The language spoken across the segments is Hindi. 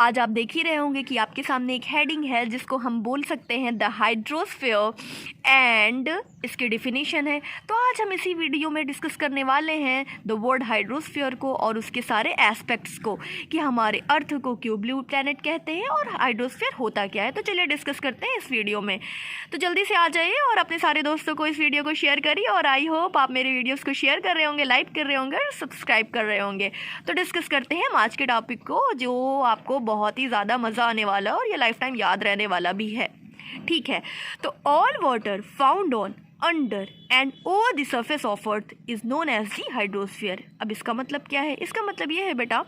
आज आप देख ही रहे होंगे कि आपके सामने एक हेडिंग है जिसको हम बोल सकते हैं द हाइड्रोस्फीयर एंड इसकी डिफिनीशन है। तो आज हम इसी वीडियो में डिस्कस करने वाले हैं द वर्ड हाइड्रोस्फीयर को और उसके सारे एस्पेक्ट्स को कि हमारे अर्थ को क्यों ब्लू प्लैनेट कहते हैं और हाइड्रोस्फीयर होता क्या है। तो चलिए डिस्कस करते हैं इस वीडियो में। तो जल्दी से आ जाइए और अपने सारे दोस्तों को इस वीडियो को शेयर करिए और आई होप आप मेरे वीडियोज़ को शेयर कर रहे होंगे, लाइक कर रहे होंगे और सब्सक्राइब कर रहे होंगे। तो डिस्कस करते हैं आज के टॉपिक को जो आपको बहुत ही ज़्यादा मज़ा आने वाला और ये लाइफ टाइम याद रहने वाला भी है। ठीक है, तो all water found on under and over the surface of earth is known as the hydrosphere. अब इसका मतलब क्या है? इसका मतलब ये है बेटा,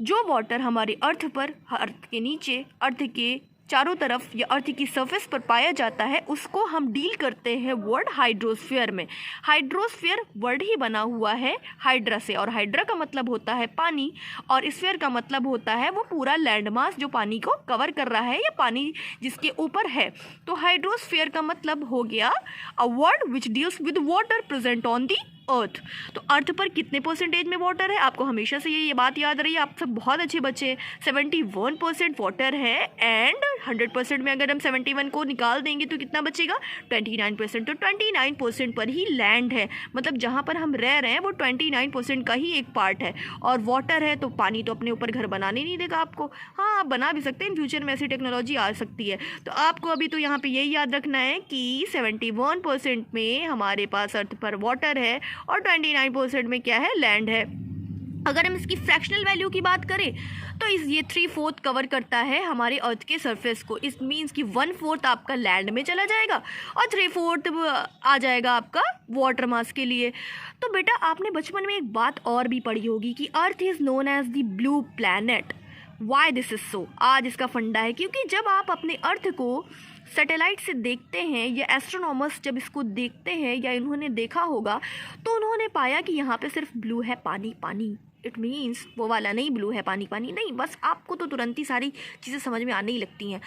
जो वाटर हमारे अर्थ पर, अर्थ के नीचे, अर्थ के चारों तरफ या अर्थ की सरफेस पर पाया जाता है उसको हम डील करते हैं वर्ड हाइड्रोस्फीयर में। हाइड्रोस्फीयर वर्ड ही बना हुआ है हाइड्रा से, और हाइड्रा का मतलब होता है पानी और स्फीयर का मतलब होता है वो पूरा लैंड मास जो पानी को कवर कर रहा है या पानी जिसके ऊपर है। तो हाइड्रोस्फीयर का मतलब हो गया a word which deals with water present on the earth. तो अर्थ पर कितने परसेंटेज में वाटर है? आपको हमेशा से ये बात याद रही है, आप सब बहुत अच्छे बच्चे। 71% वाटर है एंड 100% में अगर हम 71 को निकाल देंगे तो कितना बचेगा? 29%। तो 29% पर ही लैंड है, मतलब जहाँ पर हम रह रहे हैं वो 29% का ही एक पार्ट है। और वाटर है तो पानी तो अपने ऊपर घर बनाने नहीं देगा आपको। हाँ, आप बना भी सकते हैं, इन फ्यूचर में ऐसी टेक्नोलॉजी आ सकती है। तो आपको अभी तो यहाँ पर यही याद रखना है कि 71% में हमारे पास अर्थ पर वाटर है और 29% में क्या है? लैंड है। अगर हम इसकी फ्रैक्शनल वैल्यू की बात करें तो ये 3/4 कवर करता है हमारे अर्थ के सरफेस को। इस मीन्स कि 1/4 आपका लैंड में चला जाएगा और 3/4 आ जाएगा आपका वाटर मास के लिए। तो बेटा आपने बचपन में एक बात और भी पढ़ी होगी कि earth is known as the blue planet. Why this is so? आज इसका फंडा है क्योंकि जब आप अपने अर्थ को सैटेलाइट से देखते हैं या एस्ट्रोनॉमर्स जब इसको देखते हैं या इन्होंने देखा होगा तो उन्होंने पाया कि यहाँ पे सिर्फ ब्लू है, पानी पानी। इट मीन्स वो वाला नहीं ब्लू है पानी पानी नहीं, बस आपको तो तुरंत ही सारी चीज़ें समझ में आने ही लगती हैं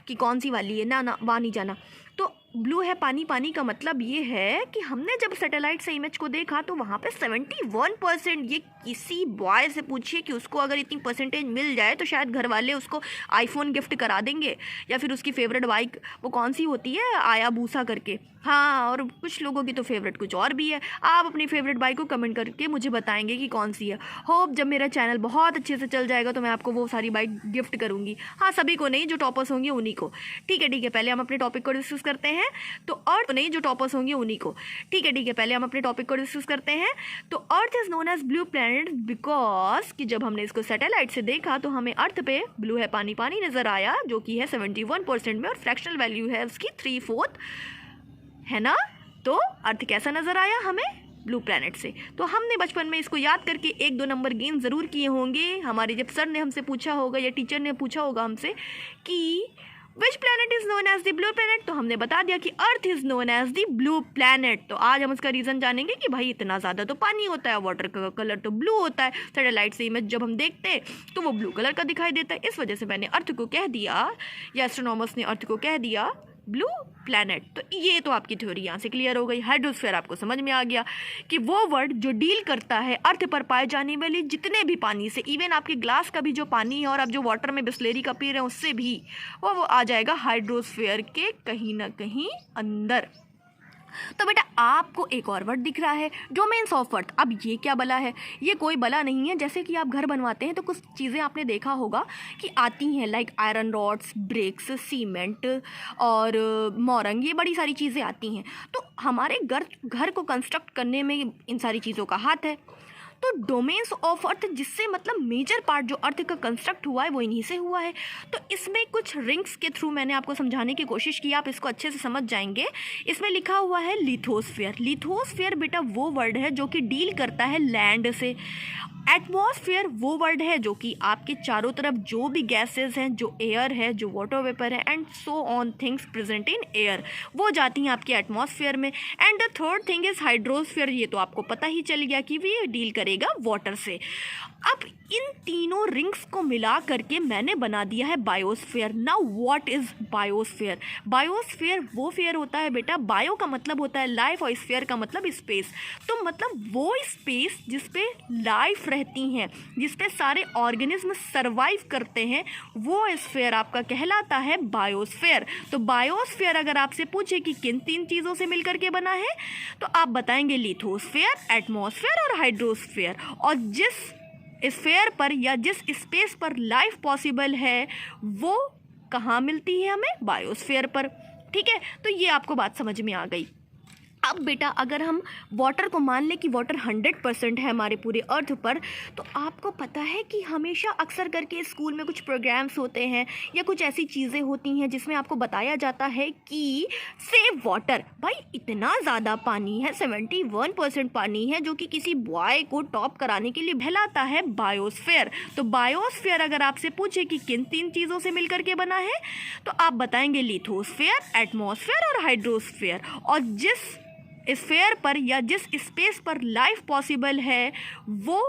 कि कौन सी वाली है। ना वहाँ नहीं जाना। तो ब्लू है पानी पानी का मतलब ये है कि हमने जब सैटेलाइट से इमेज को देखा तो वहाँ पे 71%। ये किसी बॉय से पूछिए कि उसको अगर इतनी परसेंटेज मिल जाए तो शायद घर वाले उसको आईफोन गिफ्ट करा देंगे या फिर उसकी फेवरेट बाइक वो कौन सी होती है, आया बूसा करके। हाँ, और कुछ लोगों की तो फेवरेट कुछ और भी है। आप अपनी फेवरेट बाइक को कमेंट करके मुझे बताएंगे कि कौन सी है। होप जब मेरा चैनल बहुत अच्छे से चल जाएगा तो मैं आपको वो सारी बाइक गिफ्ट करूँगी। हाँ, सभी को नहीं, जो टॉपर्स होंगे उन्हीं को। ठीक है, पहले हम अपने टॉपिक को डिस्कस करते हैं। तो अर्थ नहीं, जो टॉपर्स होंगे उन्हीं को। ठीक है, पहले हम अपने टॉपिक को डिस्कस करते हैं। तो earth is known as blue planet because कि जब हमने इसको सैटेलाइट से देखा तो हमें अर्थ पे ब्लू है पानी पानी नजर आया जो कि है 71% में और फ्रैक्शनल वैल्यू है उसकी 3/4, है ना। तो अर्थ कैसा नजर आया हमें? ब्लू प्लैनेट से। तो हमने बचपन में इसको याद करके 1-2 नंबर गेन ज़रूर किए होंगे। हमारे जब सर ने हमसे पूछा होगा या टीचर ने पूछा होगा हमसे कि which planet is known as the blue planet, तो हमने बता दिया कि earth is known as the blue planet. तो आज हम उसका रीज़न जानेंगे कि भाई इतना ज़्यादा तो पानी होता है, वाटर का कलर तो ब्लू होता है, सैटेलाइट से इमेज जब हम देखते हैं तो वो ब्लू कलर का दिखाई देता है। इस वजह से मैंने अर्थ को कह दिया या एस्ट्रोनॉमर्स ने अर्थ को कह दिया ब्लू प्लैनेट। तो ये तो आपकी थ्योरी यहाँ से क्लियर हो गई। हाइड्रोस्फीयर आपको समझ में आ गया कि वो वर्ड जो डील करता है अर्थ पर पाए जाने वाले जितने भी पानी से, इवन आपके ग्लास का भी जो पानी है और आप जो वाटर में बिस्लेरी का पी रहे हैं उससे भी वो आ जाएगा हाइड्रोस्फीयर के कहीं ना कहीं अंदर। तो बेटा आपको एक और वर्ड दिख रहा है, डोमेन्स ऑफ अर्थ। अब ये क्या बला है? ये कोई बला नहीं है। जैसे कि आप घर बनवाते हैं तो कुछ चीज़ें आपने देखा होगा कि आती हैं, like iron rods, bricks, cement और मोरंग, ये बड़ी सारी चीज़ें आती हैं। तो हमारे घर को कंस्ट्रक्ट करने में इन सारी चीज़ों का हाथ है। तो डोमेन्स ऑफ अर्थ जिससे मतलब मेजर पार्ट जो अर्थ का कंस्ट्रक्ट हुआ है वो इन्हीं से हुआ है। तो इसमें कुछ रिंग्स के थ्रू मैंने आपको समझाने की कोशिश की, आप इसको अच्छे से समझ जाएंगे। इसमें लिखा हुआ है लिथोस्फीयर। लिथोस्फीयर बेटा वो वर्ड है जो कि डील करता है लैंड से। एटमॉस्फेयर वो वर्ड है जो कि आपके चारों तरफ जो भी गैसेस हैं, जो एयर है, जो वाटर वेपर है and so on things present in air, वो जाती हैं आपके एटमॉस्फेयर में। And the third thing is hydrosphere. ये तो आपको पता ही चल गया कि ये डील करेगा वाटर से। अब इन तीनों रिंग्स को मिला करके मैंने बना दिया है biosphere. Now what is biosphere? Biosphere वो फेयर होता है बेटा, बायो का मतलब होता है लाइफ और स्फीयर का मतलब स्पेस। तो मतलब वो स्पेस जिस पे लाइफ रहती हैं, जिस पे सारे ऑर्गेनिज्म सर्वाइव करते हैं, वो स्फीयर आपका कहलाता है बायोस्फीयर। तो बायोस्फीयर अगर आपसे पूछे कि किन 3 चीज़ों से मिलकर के बना है, तो आप बताएंगे लिथोस्फीयर, एटमॉस्फेयर और हाइड्रोस्फीयर। और जिस स्फीयर पर या जिस स्पेस पर लाइफ पॉसिबल है वो कहाँ मिलती है हमें? बायोस्फीयर पर। ठीक है, तो ये आपको बात समझ में आ गई। अब बेटा अगर हम वाटर को मान लें कि वाटर 100% है हमारे पूरे अर्थ पर, तो आपको पता है कि हमेशा अक्सर करके स्कूल में कुछ प्रोग्राम्स होते हैं या कुछ ऐसी चीज़ें होती हैं जिसमें आपको बताया जाता है कि सेव वाटर। भाई इतना ज़्यादा पानी है, 71% पानी है, जो कि किसी बॉय को टॉप कराने के लिए कहलाता है बायोस्फीयर। तो बायोस्फीयर अगर आपसे पूछे कि किन 3 चीज़ों से मिलकर के बना है, तो आप बताएंगे लिथोस्फीयर, एटमॉस्फेयर और हाइड्रोस्फीयर। और जिस स्फीयर पर या जिस स्पेस पर लाइफ पॉसिबल है वो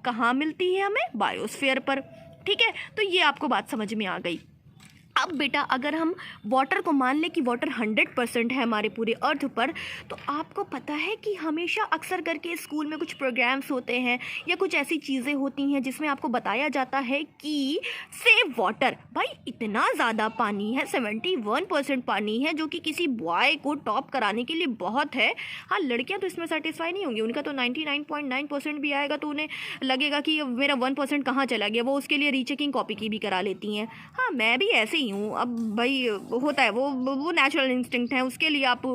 कहाँ मिलती है हमें? बायोस्फीयर पर। ठीक है, तो ये आपको बात समझ में आ गई। अब बेटा अगर हम वाटर को मान लें कि वाटर 100% है हमारे पूरे अर्थ पर, तो आपको पता है कि हमेशा अक्सर करके स्कूल में कुछ प्रोग्राम्स होते हैं या कुछ ऐसी चीज़ें होती हैं जिसमें आपको बताया जाता है कि सेव वाटर। भाई इतना ज़्यादा पानी है, 71% पानी है, जो कि किसी बॉय को टॉप कराने के लिए बहुत है। हाँ, लड़कियाँ तो इसमें सेटिस्फाई नहीं होंगी, उनका तो 99.9% भी आएगा तो उन्हें लगेगा कि मेरा 1% कहाँ चला गया, वो उसके लिए रीचेकिंग कॉपी की भी करा लेती हैं। हाँ, मैं भी ऐसे हूँ। अब भाई होता है, वो नेचुरल इंस्टिंक्ट है, उसके लिए आप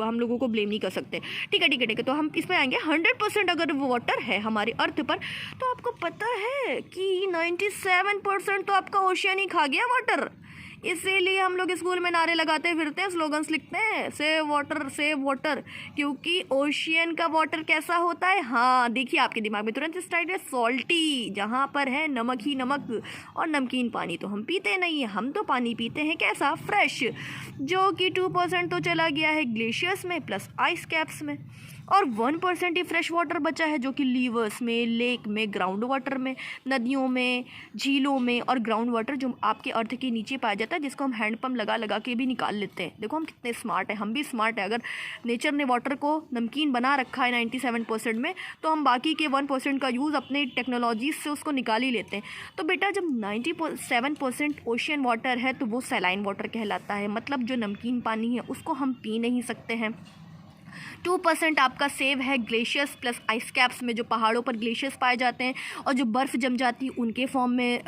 हम लोगों को ब्लेम नहीं कर सकते। ठीक है ठीक है ठीक है, तो हम इसमें आएंगे 100% अगर वाटर है हमारे अर्थ पर, तो आपको पता है कि 97% तो आपका ओशियन ही खा गया वाटर। इसीलिए हम लोग स्कूल में नारे लगाते फिरते हैं, स्लोगन्स लिखते हैं, सेव वाटर, क्योंकि ओशियन का वाटर कैसा होता है? हाँ देखिए, आपके दिमाग में तुरंत स्टार्ट है सॉल्टी, जहाँ पर है नमक ही नमक। और नमकीन पानी तो हम पीते नहीं है, हम तो पानी पीते हैं कैसा? फ्रेश, जो कि 2% तो चला गया है ग्लेशियर्स में प्लस आइस कैप्स में, और 1% ही फ्रेश वाटर बचा है, जो कि लीवर्स में, लेक में, ग्राउंड वाटर में, नदियों में, झीलों में, और ग्राउंड वाटर जो आपके अर्थ के नीचे पाया जाता है, जिसको हम हैंडपम्प लगा के भी निकाल लेते हैं। देखो हम कितने स्मार्ट हैं, हम भी स्मार्ट हैं। अगर नेचर ने वाटर को नमकीन बना रखा है 97% में, तो हम बाकी के 1% का यूज़ अपने टेक्नोलॉजीज से उसको निकाल ही लेते हैं। तो बेटा जब 97% ओशियन वाटर है तो वो सैलाइन वाटर कहलाता है, मतलब जो नमकीन पानी है उसको हम पी नहीं सकते हैं। 2% आपका सेव है ग्लेशियर्स प्लस आइस कैप्स में, जो पहाड़ों पर ग्लेशियर्स पाए जाते हैं और जो बर्फ़ जम जाती है उनके फॉर्म में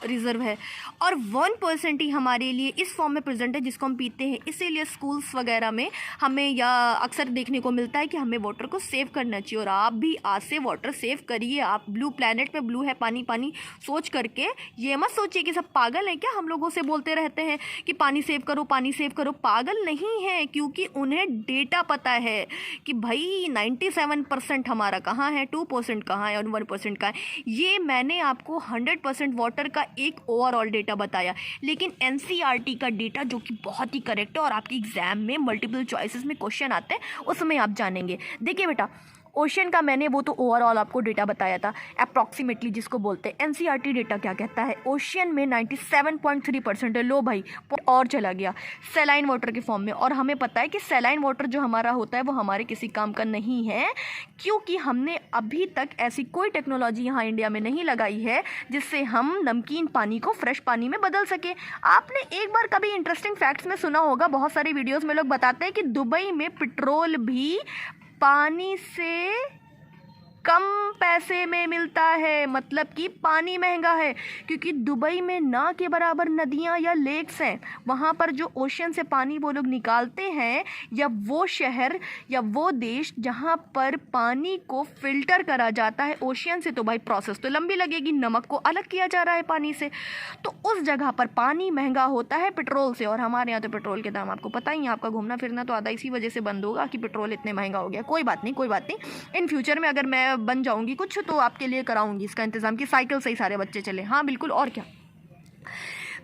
रिज़र्व है। और 1% ही हमारे लिए इस फॉर्म में प्रेजेंट है जिसको हम पीते हैं। इसीलिए स्कूल्स वगैरह में हमें या अक्सर देखने को मिलता है कि हमें वाटर को सेव करना चाहिए। और आप भी आज से वाटर सेव करिए। आप ब्लू प्लैनेट पे ब्लू है पानी पानी सोच करके ये मत सोचिए कि सब पागल हैं क्या, हम लोगों से बोलते रहते हैं कि पानी सेव करो पानी सेव करो। पागल नहीं है, क्योंकि उन्हें डेटा पता है कि भाई 97% हमारा कहाँ है, 2% कहाँ है और 1% कहाँ है। ये मैंने आपको 100% वाटर का एक ओवरऑल डेटा बताया, लेकिन एनसीईआरटी का डेटा जो कि बहुत ही करेक्ट है और आपके एग्जाम में मल्टीपल चॉइसेस में क्वेश्चन आते हैं उसमें आप जानेंगे। देखिए बेटा, ओशन का मैंने वो तो ओवरऑल आपको डेटा बताया था अप्रॉक्सीमेटली जिसको बोलते हैं। एनसीईआरटी डेटा क्या कहता है, ओशियन में 97.3% है। लो भाई और चला गया सैलाइन वाटर के फॉर्म में। और हमें पता है कि सैलाइन वाटर जो हमारा होता है वो हमारे किसी काम का नहीं है, क्योंकि हमने अभी तक ऐसी कोई टेक्नोलॉजी यहाँ इंडिया में नहीं लगाई है जिससे हम नमकीन पानी को फ्रेश पानी में बदल सके। आपने एक बार कभी इंटरेस्टिंग फैक्ट्स में सुना होगा, बहुत सारी वीडियोज़ में लोग बताते हैं कि दुबई में पेट्रोल भी पानी से कम पैसे में मिलता है, मतलब कि पानी महंगा है, क्योंकि दुबई में ना के बराबर नदियाँ या लेक्स हैं। वहाँ पर जो ओशन से पानी वो लोग निकालते हैं, या वो शहर या वो देश जहाँ पर पानी को फिल्टर करा जाता है ओशियन से, तो भाई प्रोसेस तो लंबी लगेगी, नमक को अलग किया जा रहा है पानी से, तो उस जगह पर पानी महंगा होता है पेट्रोल से। और हमारे यहाँ तो पेट्रोल के दाम आपको पता ही है, आपका घूमना फिरना तो आधा इसी वजह से बंद होगा कि पेट्रोल इतने महंगा हो गया। कोई बात नहीं, इन फ्यूचर में अगर मैं बन जाऊंगी कुछ तो आपके लिए कराऊंगी इसका इंतजाम कि साइकिल से ही सारे बच्चे चले। हाँ बिल्कुल, और क्या।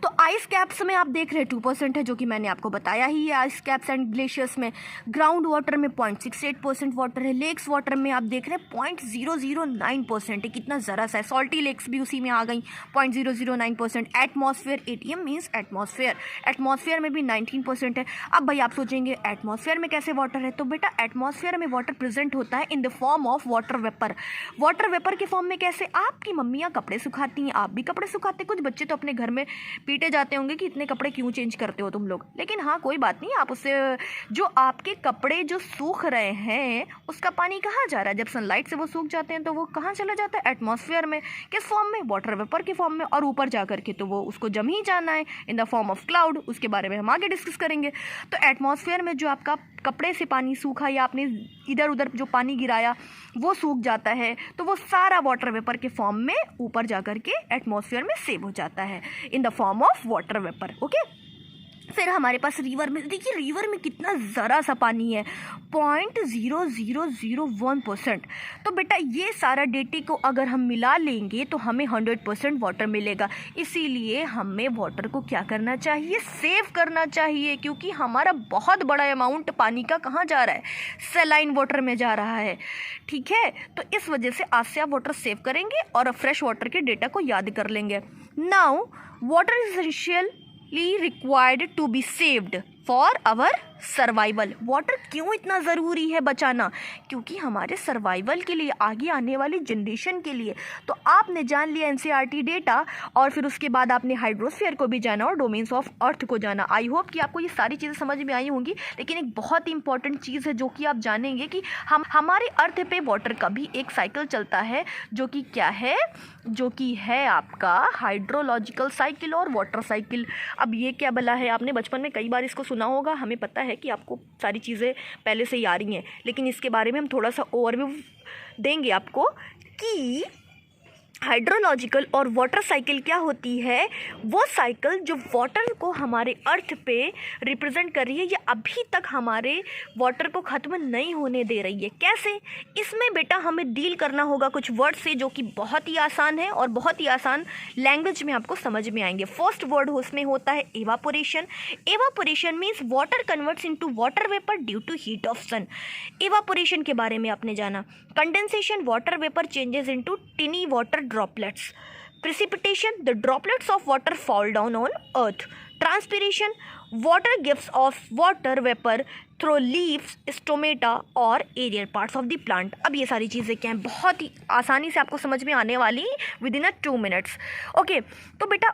तो आइस कैप्स में आप देख रहे हैं 2% है, जो कि मैंने आपको बताया ही है। आइस कैप्स एंड ग्लेशियर्स में ग्राउंड वाटर में 0.68% वाटर है। लेक्स वाटर में आप देख रहे हैं 0.009% है, कितना ज़रा सा है। सॉल्टी लेक्स भी उसी में आ गई 0.009%। Atmosphere, ATM means atmosphere, atmosphere में भी 19% है। अब भाई आप सोचेंगे एटमॉस्फेयर में कैसे वाटर है, तो बेटा एटमॉस्फेयर में वाटर प्रेजेंट होता है in the form of water vapour. Water vapour के फॉर्म में कैसे? आपकी मम्मियाँ कपड़े सुखाती हैं, आप भी कपड़े सुखाते, कुछ बच्चे तो अपने घर में पीटे जाते होंगे कि इतने कपड़े क्यों चेंज करते हो तुम लोग, लेकिन हाँ कोई बात नहीं, आप उससे जो आपके कपड़े जो सूख रहे हैं उसका पानी कहाँ जा रहा है? जब सनलाइट से वो सूख जाते हैं तो वो कहाँ चला जाता है? एटमॉस्फेयर में। किस फॉर्म में? वाटर वेपर के फॉर्म में। और ऊपर जा करके तो वो उसको जम ही जाना है in the form of cloud. उसके बारे में हम आगे डिस्कस करेंगे। तो एटमॉस्फेयर में जो आपका कपड़े से पानी सूखा या आपने इधर उधर जो पानी गिराया वो सूख जाता है, तो वो सारा वाटर वेपर के फॉर्म में ऊपर जा करके एटमॉस्फेयर में सेव हो जाता है in the form of water vapour. Okay, फिर हमारे पास रिवर में, देखिए रिवर में कितना ज़रा सा पानी है, 0.0001%। तो बेटा ये सारा डेटा को अगर हम मिला लेंगे तो हमें 100% वाटर मिलेगा। इसीलिए हमें वाटर को क्या करना चाहिए? सेव करना चाहिए, क्योंकि हमारा बहुत बड़ा अमाउंट पानी का कहाँ जा रहा है? सैलाइन वाटर में जा रहा है। ठीक है, तो इस वजह से आज से आप वाटर सेव करेंगे और फ्रेश वाटर के डेटा को याद कर लेंगे। Now water is essential required to be saved for our survival. Water क्यों इतना ज़रूरी है बचाना? क्योंकि हमारे सर्वाइवल के लिए, आगे आने वाली जनरेशन के लिए। तो आपने जान लिया NCERT डेटा, और फिर उसके बाद आपने हाइड्रोस्फीयर को भी जाना और डोमेन्स ऑफ अर्थ को जाना। आई होप कि आपको ये सारी चीज़ें समझ में आई होंगी। लेकिन एक बहुत ही इंपॉर्टेंट चीज़ है जो कि आप जानेंगे कि हमारे अर्थ पे वाटर का भी एक साइकिल चलता है, जो कि क्या है? जो कि है आपका हाइड्रोलॉजिकल साइकिल और वाटर साइकिल। अब ये क्या भला है? आपने बचपन में कई बार इसको सुना होगा। हमें पता है कि आपको सारी चीज़ें पहले से ही आ रही हैं, लेकिन इसके बारे में हम थोड़ा सा ओवरव्यू देंगे आपको कि हाइड्रोलॉजिकल और वाटर साइकिल क्या होती है। वो साइकिल जो वाटर को हमारे अर्थ पे रिप्रेजेंट कर रही है, ये अभी तक हमारे वाटर को ख़त्म नहीं होने दे रही है। कैसे? इसमें बेटा हमें डील करना होगा कुछ वर्ड से, जो कि बहुत ही आसान है और बहुत ही आसान लैंग्वेज में आपको समझ में आएंगे। फर्स्ट वर्ड उसमें होता है evaporation. Evaporation means water converts into water vapour due to heat of sun. Evaporation के बारे में आपने जाना। Condensation, water vapour changes into tiny water droplets. Precipitation, the droplets of water fall down on earth. Transpiration, water gives off water vapor through leaves, stomata और aerial parts of the plant. अब ये सारी चीज़ें क्या हैं? बहुत ही आसानी से आपको समझ में आने वाली विद इन 2 minutes. ओके, तो बेटा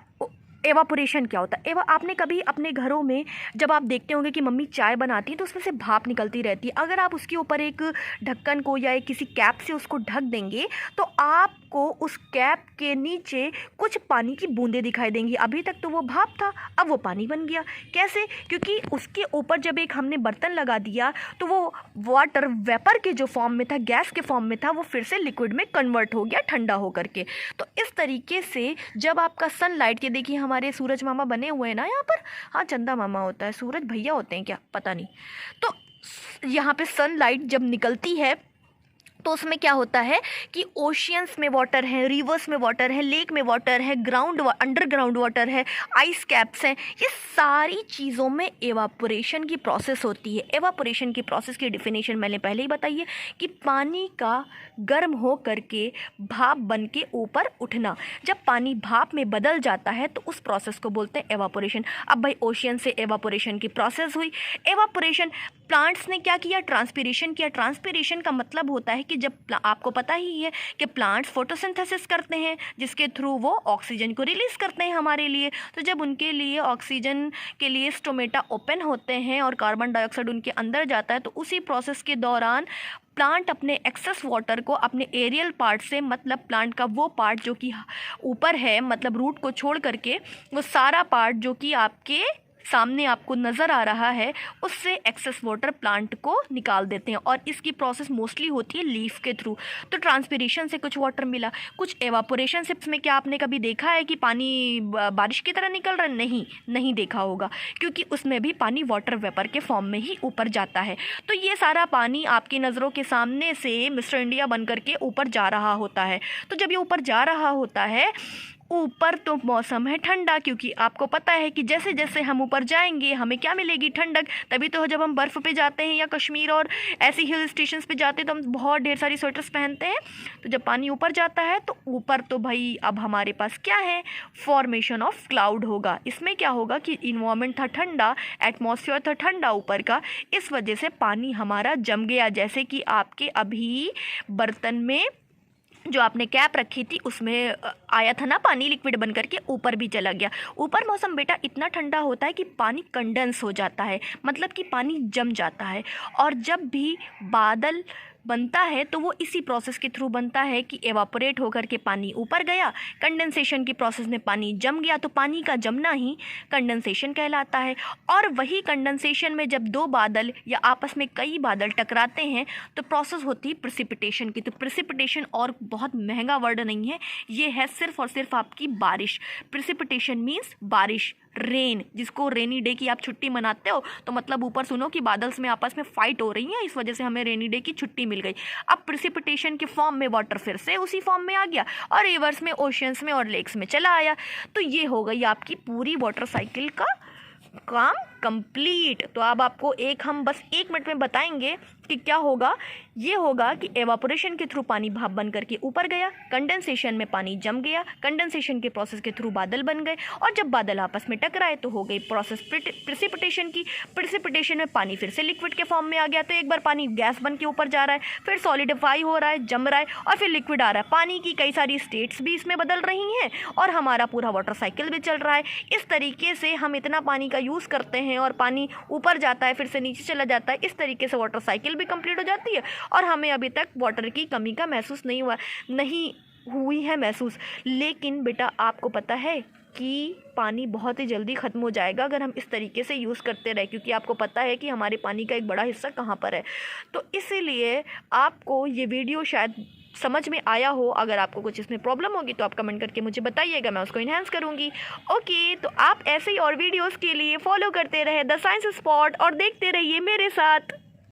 एवापोरेशन क्या होता है? आपने कभी अपने घरों में जब आप देखते होंगे कि मम्मी चाय बनाती है तो उसमें से भाप निकलती रहती है। अगर आप उसके ऊपर एक ढक्कन को या एक किसी कैप से उसको ढक देंगे तो आपको उस कैप के नीचे कुछ पानी की बूंदें दिखाई देंगी। अभी तक तो वो भाप था, अब वो पानी बन गया। कैसे? क्योंकि उसके ऊपर जब एक हमने बर्तन लगा दिया तो वो वाटर वेपर के जो फॉर्म में था, गैस के फॉर्म में था, वो फिर से लिक्विड में कन्वर्ट हो गया ठंडा होकर के। तो इस तरीके से जब आपका सनलाइट, ये देखिए हमारे सूरज मामा बने हुए हैं ना यहाँ पर, हाँ चंदा मामा होता है, सूरज भैया होते हैं क्या पता नहीं। तो यहाँ पे सनलाइट जब निकलती है तो उसमें क्या होता है कि ओशियंस में वाटर है, रिवर्स में वाटर है, लेक में वाटर है, अंडरग्राउंड वाटर है, आइस कैप्स हैं। ये सारी चीज़ों में एवापोरेशन की प्रोसेस होती है। एवापोरेशन की प्रोसेस की डेफिनेशन मैंने पहले ही बताई है कि पानी का गर्म हो करके भाप बन के ऊपर उठना। जब पानी भाप में बदल जाता है तो उस प्रोसेस को बोलते हैं एवापोरेशन। अब भाई ओशियन से एवापोरेशन की प्रोसेस हुई। एवापोरेशन, प्लांट्स ने क्या किया? ट्रांसपीरेशन किया। ट्रांसपीरेशन का मतलब होता है कि जब आपको पता ही है कि प्लांट्स फोटोसिंथेसिस करते हैं, जिसके थ्रू वो ऑक्सीजन को रिलीज़ करते हैं हमारे लिए। तो जब उनके लिए ऑक्सीजन के लिए स्टोमेटा ओपन होते हैं और कार्बन डाइऑक्साइड उनके अंदर जाता है, तो उसी प्रोसेस के दौरान प्लांट अपने एक्सेस वाटर को अपने एरियल पार्ट से, मतलब प्लांट का वो पार्ट जो कि ऊपर है, मतलब रूट को छोड़ करके वो सारा पार्ट जो कि आपके सामने आपको नज़र आ रहा है, उससे एक्सेस वाटर प्लांट को निकाल देते हैं। और इसकी प्रोसेस मोस्टली होती है लीफ के थ्रू। तो ट्रांसपीरेशन से कुछ वाटर मिला, कुछ एवापोरेशन से। इसमें क्या आपने कभी देखा है कि पानी बारिश की तरह निकल रहा है? नहीं देखा होगा, क्योंकि उसमें भी पानी वाटर वेपर के फॉर्म में ही ऊपर जाता है। तो ये सारा पानी आपकी नज़रों के सामने से मिस्टर इंडिया बन करके ऊपर जा रहा होता है। तो जब ये ऊपर जा रहा होता है, ऊपर तो मौसम है ठंडा, क्योंकि आपको पता है कि जैसे जैसे हम ऊपर जाएंगे हमें क्या मिलेगी, ठंडक। तभी तो जब हम बर्फ़ पे जाते हैं या कश्मीर और ऐसी हिल स्टेशंस पे जाते हैं तो हम बहुत ढेर सारी स्वेटर्स पहनते हैं। तो जब पानी ऊपर जाता है तो ऊपर तो भाई अब हमारे पास क्या है, फॉर्मेशन ऑफ क्लाउड होगा। इसमें क्या होगा कि इन्वायरमेंट था ठंडा, एटमॉस्फेयर था ठंडा ऊपर का, इस वजह से पानी हमारा जम गया। जैसे कि आपके अभी बर्तन में जो आपने कैप रखी थी उसमें आया था ना पानी, लिक्विड बन करके ऊपर भी चला गया। ऊपर मौसम बेटा इतना ठंडा होता है कि पानी कंडेंस हो जाता है, मतलब कि पानी जम जाता है। और जब भी बादल बनता है तो वो इसी प्रोसेस के थ्रू बनता है कि एवापोरेट होकर के पानी ऊपर गया, कंडेंसेशन की प्रोसेस में पानी जम गया, तो पानी का जमना ही कंडेंसेशन कहलाता है। और वही कंडेंसेशन में जब दो बादल या आपस में कई बादल टकराते हैं तो प्रोसेस होती है प्रिसिपिटेशन की। तो प्रिसिपिटेशन और बहुत महंगा वर्ड नहीं है, ये है सिर्फ और सिर्फ आपकी बारिश। प्रिसिपिटेशन मीन्स बारिश, रेन, जिसको रेनी डे की आप छुट्टी मनाते हो तो मतलब ऊपर सुनो कि बादल्स में आपस में फाइट हो रही है, इस वजह से हमें रेनी डे की छुट्टी मिल गई। अब प्रिसिपिटेशन के फॉर्म में वाटर फिर से उसी फॉर्म में आ गया और रिवर्स में, ओशियंस में और लेक्स में चला आया। तो ये हो गई आपकी पूरी वाटर साइकिल का काम कंप्लीट। तो अब आपको हम बस 1 मिनट में बताएंगे कि क्या होगा। ये होगा कि एवापोरेशन के थ्रू पानी भाप बन करके ऊपर गया, कंडेंसेशन में पानी जम गया, कंडेंसेशन के प्रोसेस के थ्रू बादल बन गए, और जब बादल आपस में टकराए तो हो गई प्रोसेस प्रिसिपिटेशन की। प्रिसिपिटेशन में पानी फिर से लिक्विड के फॉर्म में आ गया, तो एक बार पानी गैस बन के ऊपर जा रहा है, फिर सॉलिडिफाई हो रहा है, जम रहा है, और फिर लिक्विड आ रहा है। पानी की कई सारी स्टेट्स भी इसमें बदल रही हैं और हमारा पूरा वाटर साइकिल भी चल रहा है। इस तरीके से हम इतना पानी का यूज़ करते हैं और पानी ऊपर जाता है फिर से नीचे चला जाता है। इस तरीके से वाटर साइकिल भी कंप्लीट हो जाती है और हमें अभी तक वाटर की कमी का महसूस नहीं हुई है महसूस। लेकिन बेटा आपको पता है कि पानी बहुत ही जल्दी ख़त्म हो जाएगा अगर हम इस तरीके से यूज़ करते रहे, क्योंकि आपको पता है कि हमारे पानी का एक बड़ा हिस्सा कहाँ पर है। तो इसीलिए आपको ये वीडियो शायद समझ में आया हो। अगर आपको कुछ इसमें प्रॉब्लम होगी तो आप कमेंट करके मुझे बताइएगा, मैं उसको इन्हांस करूँगी। ओके, तो आप ऐसे ही और वीडियोज़ के लिए फॉलो करते रहे द साइंस स्पॉट और देखते रहिए मेरे साथ।